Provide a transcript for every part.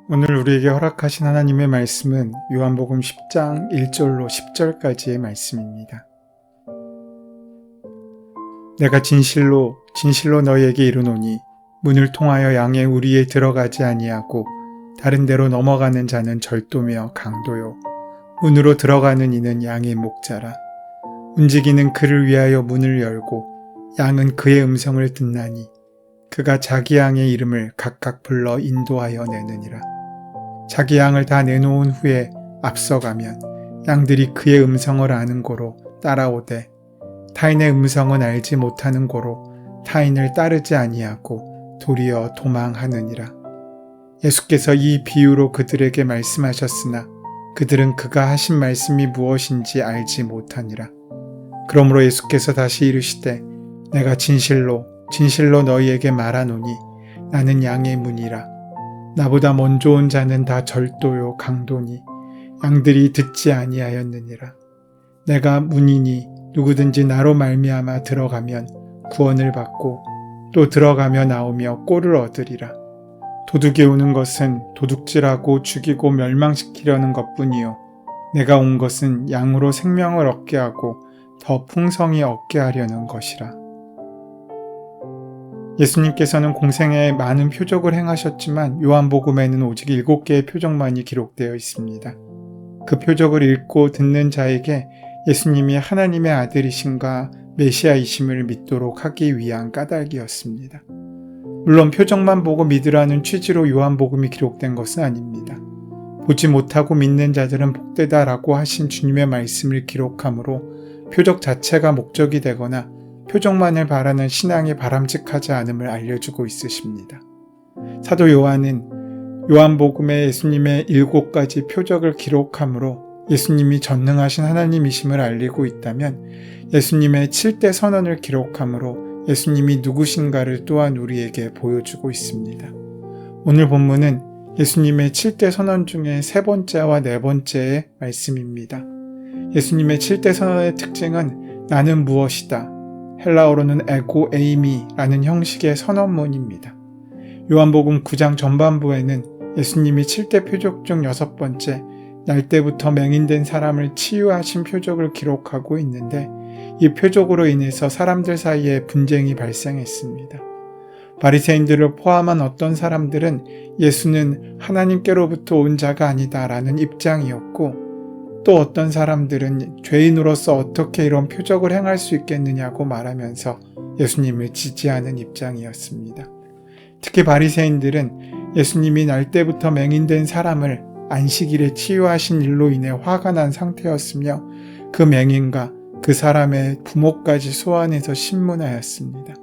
오늘 우리에게 허락하신 하나님의 말씀은 요한복음 10장 1절로 10절까지의 말씀입니다. 내가 진실로 너희에게 이르노니 문을 통하여 양의 우리에 들어가지 아니하고 다른 데로 넘어가는 자는 절도며 강도요 문으로 들어가는 이는 양의 목자라. 움직이는 그를 위하여 문을 열고 양은 그의 음성을 듣나니 그가 자기 양의 이름을 각각 불러 인도하여 내느니라. 자기 양을 다 내놓은 후에 앞서가면 양들이 그의 음성을 아는 고로 따라오되 타인의 음성은 알지 못하는 고로 타인을 따르지 아니하고 도리어 도망하느니라. 예수께서 이 비유로 그들에게 말씀하셨으나 그들은 그가 하신 말씀이 무엇인지 알지 못하니라. 그러므로 예수께서 다시 이르시되 내가 진실로 너희에게 말하노니 나는 양의 문이라. 나보다 먼저 온 자는 다 절도요 강도니 양들이 듣지 아니하였느니라. 내가 문이니 누구든지 나로 말미암아 들어가면 구원을 받고 또 들어가며 나오며 꼴을 얻으리라. 도둑이 오는 것은 도둑질하고 죽이고 멸망시키려는 것뿐이요 내가 온 것은 양으로 생명을 얻게 하고 더 풍성히 얻게 하려는 것이라. 예수님께서는 공생애에 많은 표적을 행하셨지만 요한복음에는 오직 7개의 표적만이 기록되어 있습니다. 그 표적을 읽고 듣는 자에게 예수님이 하나님의 아들이신가 메시아이심을 믿도록 하기 위한 까닭이었습니다. 물론 표적만 보고 믿으라는 취지로 요한복음이 기록된 것은 아닙니다. 보지 못하고 믿는 자들은 복되다라고 하신 주님의 말씀을 기록하므로 표적 자체가 목적이 되거나 표적만을 바라는 신앙이 바람직하지 않음을 알려주고 있으십니다. 사도 요한은 요한복음에 예수님의 7가지 표적을 기록하므로 예수님이 전능하신 하나님이심을 알리고 있다면 예수님의 7대 선언을 기록하므로 예수님이 누구신가를 또한 우리에게 보여주고 있습니다. 오늘 본문은 예수님의 7대 선언 중에 3번째와 4번째의 말씀입니다. 예수님의 7대 선언의 특징은 나는 무엇이다. 헬라어로는 에고 에이미라는 형식의 선언문입니다. 요한복음 9장 전반부에는 예수님이 7대 표적 중 6번째 날때부터 맹인된 사람을 치유하신 표적을 기록하고 있는데 이 표적으로 인해서 사람들 사이에 분쟁이 발생했습니다. 바리새인들을 포함한 어떤 사람들은 예수는 하나님께로부터 온 자가 아니다라는 입장이었고 또 어떤 사람들은 죄인으로서 어떻게 이런 표적을 행할 수 있겠느냐고 말하면서 예수님을 지지하는 입장이었습니다. 특히 바리새인들은 예수님이 날때부터 맹인된 사람을 안식일에 치유하신 일로 인해 화가 난 상태였으며 그 맹인과 그 사람의 부모까지 소환해서 신문하였습니다.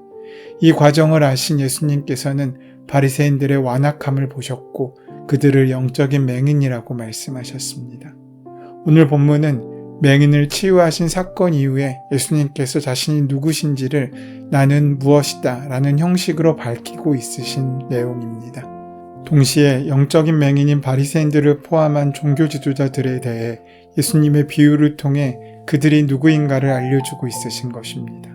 이 과정을 아신 예수님께서는 바리새인들의 완악함을 보셨고 그들을 영적인 맹인이라고 말씀하셨습니다. 오늘 본문은 맹인을 치유하신 사건 이후에 예수님께서 자신이 누구신지를 나는 무엇이다 라는 형식으로 밝히고 있으신 내용입니다. 동시에 영적인 맹인인 바리새인들을 포함한 종교 지도자들에 대해 예수님의 비유를 통해 그들이 누구인가를 알려주고 있으신 것입니다.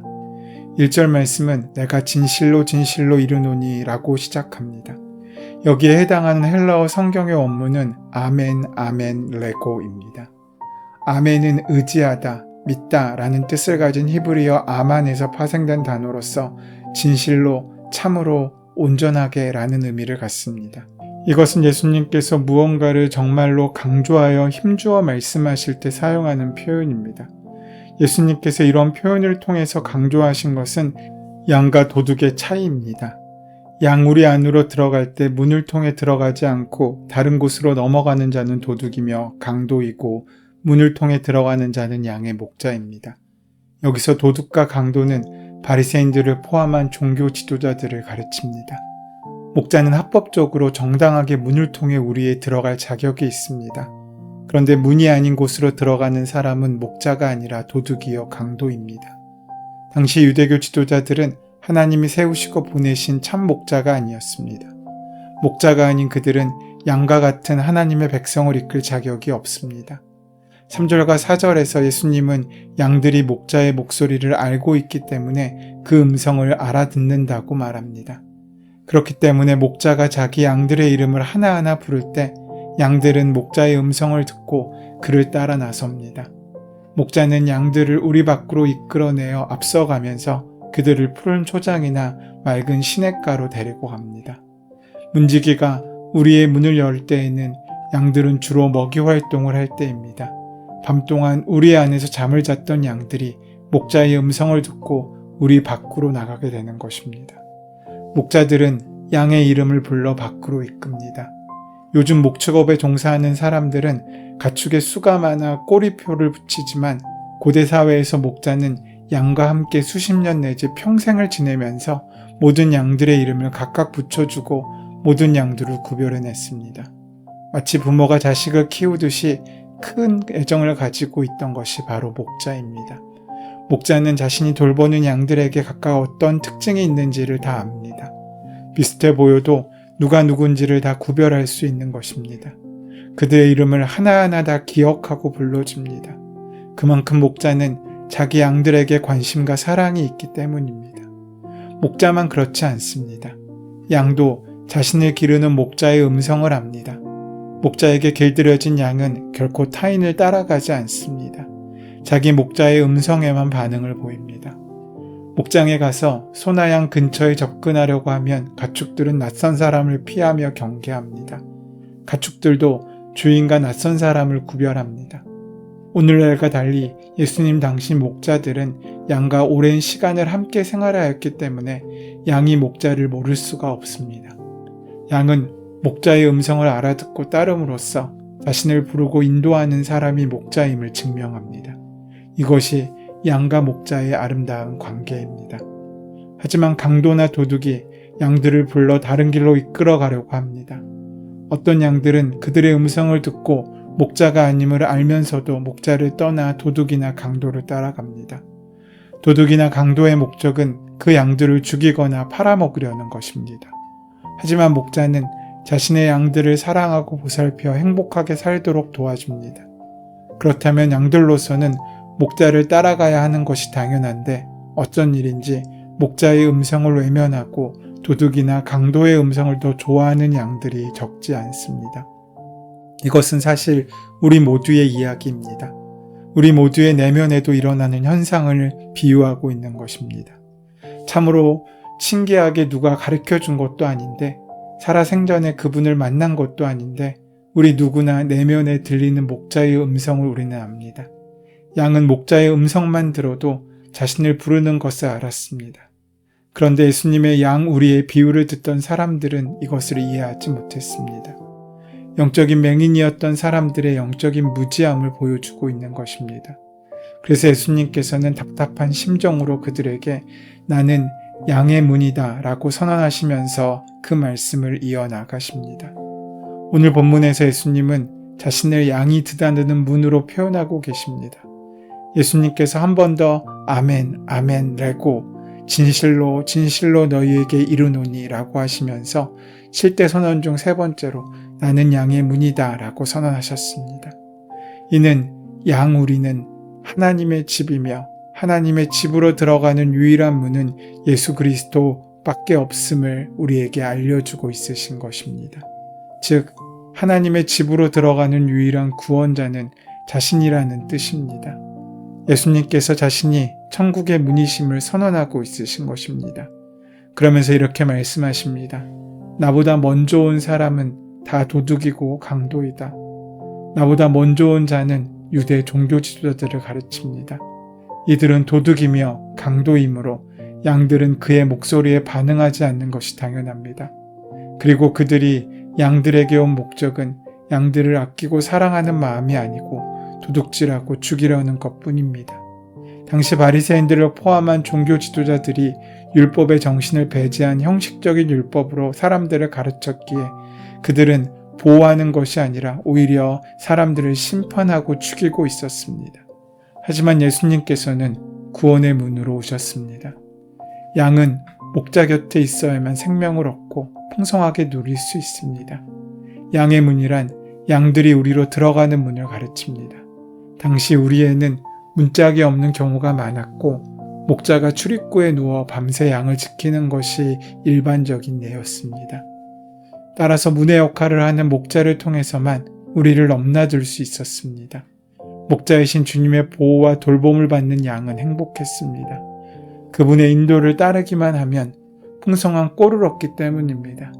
1절 말씀은 내가 진실로 이르노니 라고 시작합니다. 여기에 해당하는 헬라어 성경의 원문은 아멘 레고입니다. 아멘은 의지하다, 믿다 라는 뜻을 가진 히브리어 아만에서 파생된 단어로서 진실로, 참으로, 온전하게 라는 의미를 갖습니다. 이것은 예수님께서 무언가를 정말로 강조하여 힘주어 말씀하실 때 사용하는 표현입니다. 예수님께서 이런 표현을 통해서 강조하신 것은 양과 도둑의 차이입니다. 양우리 안으로 들어갈 때 문을 통해 들어가지 않고 다른 곳으로 넘어가는 자는 도둑이며 강도이고 문을 통해 들어가는 자는 양의 목자입니다. 여기서 도둑과 강도는 바리새인들을 포함한 종교 지도자들을 가르칩니다. 목자는 합법적으로 정당하게 문을 통해 우리에 들어갈 자격이 있습니다. 그런데 문이 아닌 곳으로 들어가는 사람은 목자가 아니라 도둑이요 강도입니다. 당시 유대교 지도자들은 하나님이 세우시고 보내신 참 목자가 아니었습니다. 목자가 아닌 그들은 양과 같은 하나님의 백성을 이끌 자격이 없습니다. 3절과 4절에서 예수님은 양들이 목자의 목소리를 알고 있기 때문에 그 음성을 알아듣는다고 말합니다. 그렇기 때문에 목자가 자기 양들의 이름을 하나하나 부를 때 양들은 목자의 음성을 듣고 그를 따라 나섭니다. 목자는 양들을 우리 밖으로 이끌어내어 앞서가면서 그들을 푸른 초장이나 맑은 시냇가로 데리고 갑니다. 문지기가 우리의 문을 열 때에는 양들은 주로 먹이 활동을 할 때입니다. 밤 동안 우리 안에서 잠을 잤던 양들이 목자의 음성을 듣고 우리 밖으로 나가게 되는 것입니다. 목자들은 양의 이름을 불러 밖으로 이끕니다. 요즘 목축업에 종사하는 사람들은 가축에 수가 많아 꼬리표를 붙이지만 고대 사회에서 목자는 양과 함께 수십 년 내지 평생을 지내면서 모든 양들의 이름을 각각 붙여주고 모든 양들을 구별해냈습니다. 마치 부모가 자식을 키우듯이 큰 애정을 가지고 있던 것이 바로 목자입니다. 목자는 자신이 돌보는 양들에게 각각 어떤 특징이 있는지를 다 압니다. 비슷해 보여도 누가 누군지를 다 구별할 수 있는 것입니다. 그들의 이름을 하나하나 다 기억하고 불러줍니다. 그만큼 목자는 자기 양들에게 관심과 사랑이 있기 때문입니다. 목자만 그렇지 않습니다. 양도 자신을 기르는 목자의 음성을 압니다. 목자에게 길들여진 양은 결코 타인을 따라가지 않습니다. 자기 목자의 음성에만 반응을 보입니다. 목장에 가서 소나 양 근처에 접근하려고 하면 가축들은 낯선 사람을 피하며 경계합니다. 가축들도 주인과 낯선 사람을 구별합니다. 오늘날과 달리 예수님 당시 목자들은 양과 오랜 시간을 함께 생활하였기 때문에 양이 목자를 모를 수가 없습니다. 양은 목자의 음성을 알아듣고 따름으로써 자신을 부르고 인도하는 사람이 목자임을 증명합니다. 이것이 양과 목자의 아름다운 관계입니다. 하지만 강도나 도둑이 양들을 불러 다른 길로 이끌어 가려고 합니다. 어떤 양들은 그들의 음성을 듣고 목자가 아님을 알면서도 목자를 떠나 도둑이나 강도를 따라갑니다. 도둑이나 강도의 목적은 그 양들을 죽이거나 팔아먹으려는 것입니다. 하지만 목자는 자신의 양들을 사랑하고 보살펴 행복하게 살도록 도와줍니다. 그렇다면 양들로서는 목자를 따라가야 하는 것이 당연한데 어쩐 일인지 목자의 음성을 외면하고 도둑이나 강도의 음성을 더 좋아하는 양들이 적지 않습니다. 이것은 사실 우리 모두의 이야기입니다. 우리 모두의 내면에도 일어나는 현상을 비유하고 있는 것입니다. 참으로 신기하게 누가 가르쳐준 것도 아닌데 살아생전에 그분을 만난 것도 아닌데 우리 누구나 내면에 들리는 목자의 음성을 우리는 압니다. 양은 목자의 음성만 들어도 자신을 부르는 것을 알았습니다. 그런데 예수님의 양 우리의 비유를 듣던 사람들은 이것을 이해하지 못했습니다. 영적인 맹인이었던 사람들의 영적인 무지함을 보여주고 있는 것입니다. 그래서 예수님께서는 답답한 심정으로 그들에게 나는 양의 문이다 라고 선언하시면서 그 말씀을 이어나가십니다. 오늘 본문에서 예수님은 자신을 양이 드나드는 문으로 표현하고 계십니다. 예수님께서 한 번 더 아멘 아멘 라고 진실로 진실로 너희에게 이르노니 라고 하시면서 7대 선언 중 세 번째로 나는 양의 문이다 라고 선언하셨습니다. 이는 양 우리는 하나님의 집이며 하나님의 집으로 들어가는 유일한 문은 예수 그리스도 밖에 없음을 우리에게 알려주고 있으신 것입니다. 즉 하나님의 집으로 들어가는 유일한 구원자는 자신이라는 뜻입니다. 예수님께서 자신이 천국의 문이심을 선언하고 있으신 것입니다. 그러면서 이렇게 말씀하십니다. 나보다 먼저 온 사람은 다 도둑이고 강도이다. 나보다 먼저 온 자는 유대 종교 지도자들을 가르칩니다. 이들은 도둑이며 강도이므로 양들은 그의 목소리에 반응하지 않는 것이 당연합니다. 그리고 그들이 양들에게 온 목적은 양들을 아끼고 사랑하는 마음이 아니고 도둑질하고 죽이려는 것뿐입니다. 당시 바리새인들을 포함한 종교 지도자들이 율법의 정신을 배제한 형식적인 율법으로 사람들을 가르쳤기에 그들은 보호하는 것이 아니라 오히려 사람들을 심판하고 죽이고 있었습니다. 하지만 예수님께서는 구원의 문으로 오셨습니다. 양은 목자 곁에 있어야만 생명을 얻고 풍성하게 누릴 수 있습니다. 양의 문이란 양들이 우리로 들어가는 문을 가르칩니다. 당시 우리에는 문짝이 없는 경우가 많았고 목자가 출입구에 누워 밤새 양을 지키는 것이 일반적인 예였습니다. 따라서 문의 역할을 하는 목자를 통해서만 우리를 넘나들 수 있었습니다. 목자이신 주님의 보호와 돌봄을 받는 양은 행복했습니다. 그분의 인도를 따르기만 하면 풍성한 꼴을 얻기 때문입니다.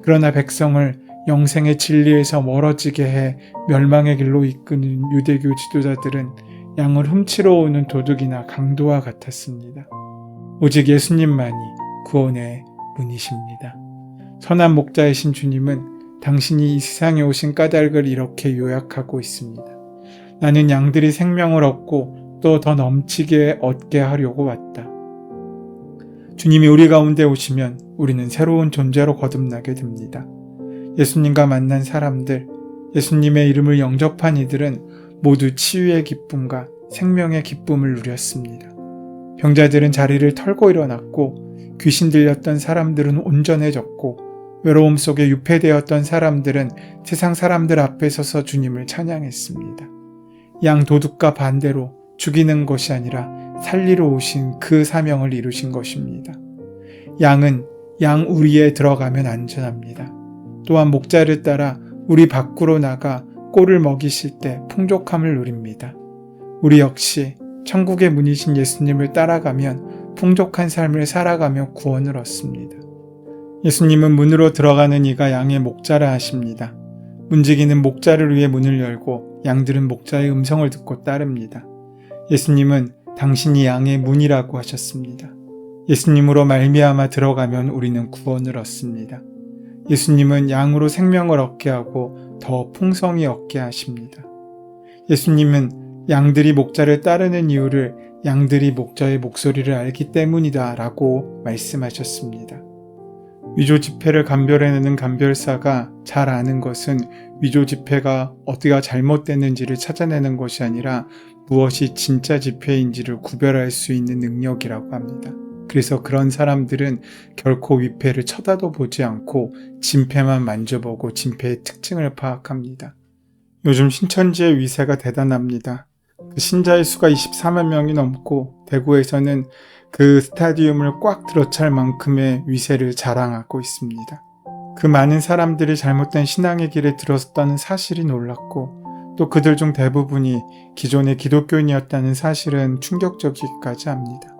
그러나 백성을 영생의 진리에서 멀어지게 해 멸망의 길로 이끄는 유대교 지도자들은 양을 훔치러 오는 도둑이나 강도와 같았습니다. 오직 예수님만이 구원의 문이십니다. 선한 목자이신 주님은 당신이 이 세상에 오신 까닭을 이렇게 요약하고 있습니다. 나는 양들이 생명을 얻고 또 더 넘치게 얻게 하려고 왔다. 주님이 우리 가운데 오시면 우리는 새로운 존재로 거듭나게 됩니다. 예수님과 만난 사람들, 예수님의 이름을 영접한 이들은 모두 치유의 기쁨과 생명의 기쁨을 누렸습니다. 병자들은 자리를 털고 일어났고, 귀신 들렸던 사람들은 온전해졌고, 외로움 속에 유폐되었던 사람들은 세상 사람들 앞에 서서 주님을 찬양했습니다. 양 도둑과 반대로 죽이는 것이 아니라 살리러 오신 그 사명을 이루신 것입니다. 양은 양 우리에 들어가면 안전합니다. 또한 목자를 따라 우리 밖으로 나가 꼴을 먹이실 때 풍족함을 누립니다. 우리 역시 천국의 문이신 예수님을 따라가면 풍족한 삶을 살아가며 구원을 얻습니다. 예수님은 문으로 들어가는 이가 양의 목자라 하십니다. 문지기는 목자를 위해 문을 열고 양들은 목자의 음성을 듣고 따릅니다. 예수님은 당신이 양의 문이라고 하셨습니다. 예수님으로 말미암아 들어가면 우리는 구원을 얻습니다. 예수님은 양으로 생명을 얻게 하고 더 풍성히 얻게 하십니다. 예수님은 양들이 목자를 따르는 이유를 양들이 목자의 목소리를 알기 때문이다 라고 말씀하셨습니다. 위조 지폐를 감별해내는 감별사가 잘 아는 것은 위조 지폐가 어디가 잘못됐는지를 찾아내는 것이 아니라 무엇이 진짜 지폐인지를 구별할 수 있는 능력이라고 합니다. 그래서 그런 사람들은 결코 위폐를 쳐다도 보지 않고 진폐만 만져보고 진폐의 특징을 파악합니다. 요즘 신천지의 위세가 대단합니다. 그 신자의 수가 24만 명이 넘고 대구에서는 그 스타디움을 꽉 들어찰 만큼의 위세를 자랑하고 있습니다. 그 많은 사람들이 잘못된 신앙의 길에 들었다는 사실이 놀랍고 또 그들 중 대부분이 기존의 기독교인이었다는 사실은 충격적이기까지 합니다.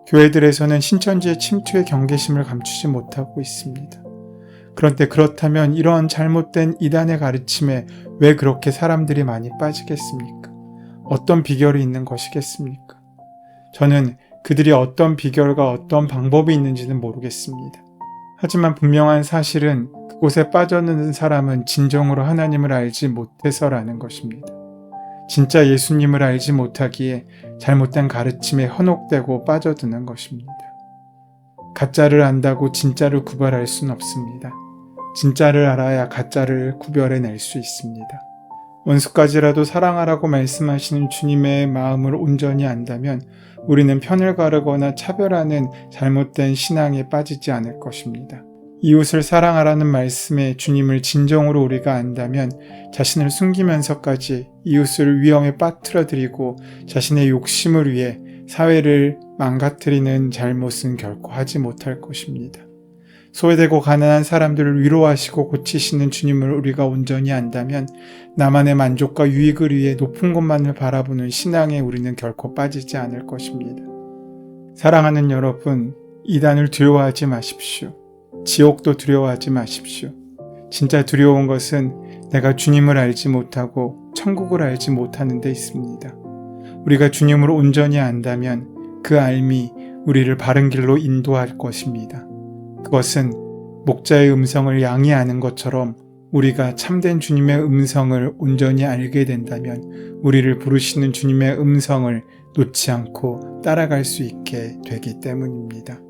교회들에서는 신천지의 침투의 경계심을 감추지 못하고 있습니다. 그런데 그렇다면 이러한 잘못된 이단의 가르침에 왜 그렇게 사람들이 많이 빠지겠습니까? 어떤 비결이 있는 것이겠습니까? 저는 그들이 어떤 비결과 어떤 방법이 있는지는 모르겠습니다. 하지만 분명한 사실은 그곳에 빠져드는 사람은 진정으로 하나님을 알지 못해서라는 것입니다. 진짜 예수님을 알지 못하기에 잘못된 가르침에 현혹되고 빠져드는 것입니다. 가짜를 안다고 진짜를 구별할 수는 없습니다. 진짜를 알아야 가짜를 구별해낼 수 있습니다. 원수까지라도 사랑하라고 말씀하시는 주님의 마음을 온전히 안다면 우리는 편을 가르거나 차별하는 잘못된 신앙에 빠지지 않을 것입니다. 이웃을 사랑하라는 말씀에 주님을 진정으로 우리가 안다면 자신을 숨기면서까지 이웃을 위험에 빠뜨려드리고 자신의 욕심을 위해 사회를 망가뜨리는 잘못은 결코 하지 못할 것입니다. 소외되고 가난한 사람들을 위로하시고 고치시는 주님을 우리가 온전히 안다면 나만의 만족과 유익을 위해 높은 곳만을 바라보는 신앙에 우리는 결코 빠지지 않을 것입니다. 사랑하는 여러분, 이단을 두려워하지 마십시오. 지옥도 두려워하지 마십시오. 진짜 두려운 것은 내가 주님을 알지 못하고 천국을 알지 못하는 데 있습니다. 우리가 주님을 온전히 안다면 그 알미 우리를 바른 길로 인도할 것입니다. 그것은 목자의 음성을 양이 아는 것처럼 우리가 참된 주님의 음성을 온전히 알게 된다면 우리를 부르시는 주님의 음성을 놓지 않고 따라갈 수 있게 되기 때문입니다.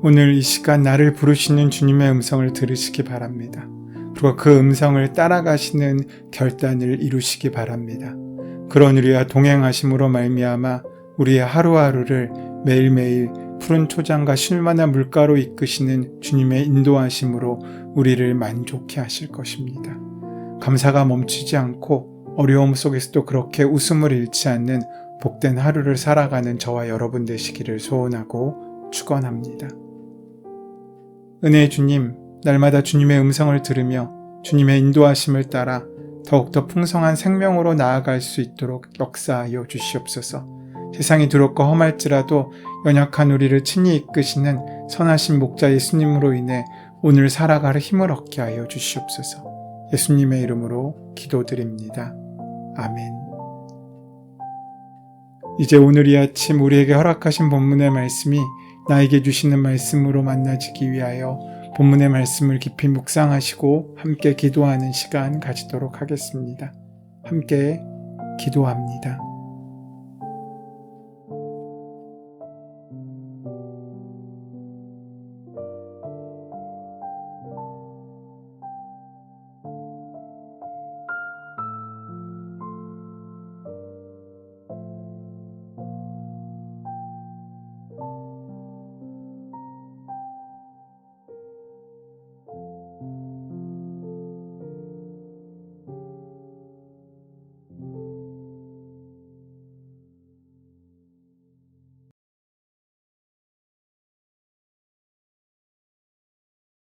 오늘 이 시간 나를 부르시는 주님의 음성을 들으시기 바랍니다. 그리고 그 음성을 따라가시는 결단을 이루시기 바랍니다. 그런 우리와 동행하심으로 말미암아 우리의 하루하루를 매일매일 푸른 초장과 쉴만한 물가로 이끄시는 주님의 인도하심으로 우리를 만족해 하실 것입니다. 감사가 멈추지 않고 어려움 속에서도 그렇게 웃음을 잃지 않는 복된 하루를 살아가는 저와 여러분 되시기를 소원하고 축원합니다. 은혜의 주님, 날마다 주님의 음성을 들으며 주님의 인도하심을 따라 더욱더 풍성한 생명으로 나아갈 수 있도록 역사하여 주시옵소서. 세상이 두렵고 험할지라도 연약한 우리를 친히 이끄시는 선하신 목자 예수님으로 인해 오늘 살아갈 힘을 얻게 하여 주시옵소서. 예수님의 이름으로 기도드립니다. 아멘. 이제 오늘 이 아침 우리에게 허락하신 본문의 말씀이 나에게 주시는 말씀으로 만나지기 위하여 본문의 말씀을 깊이 묵상하시고 함께 기도하는 시간 가지도록 하겠습니다. 함께 기도합니다.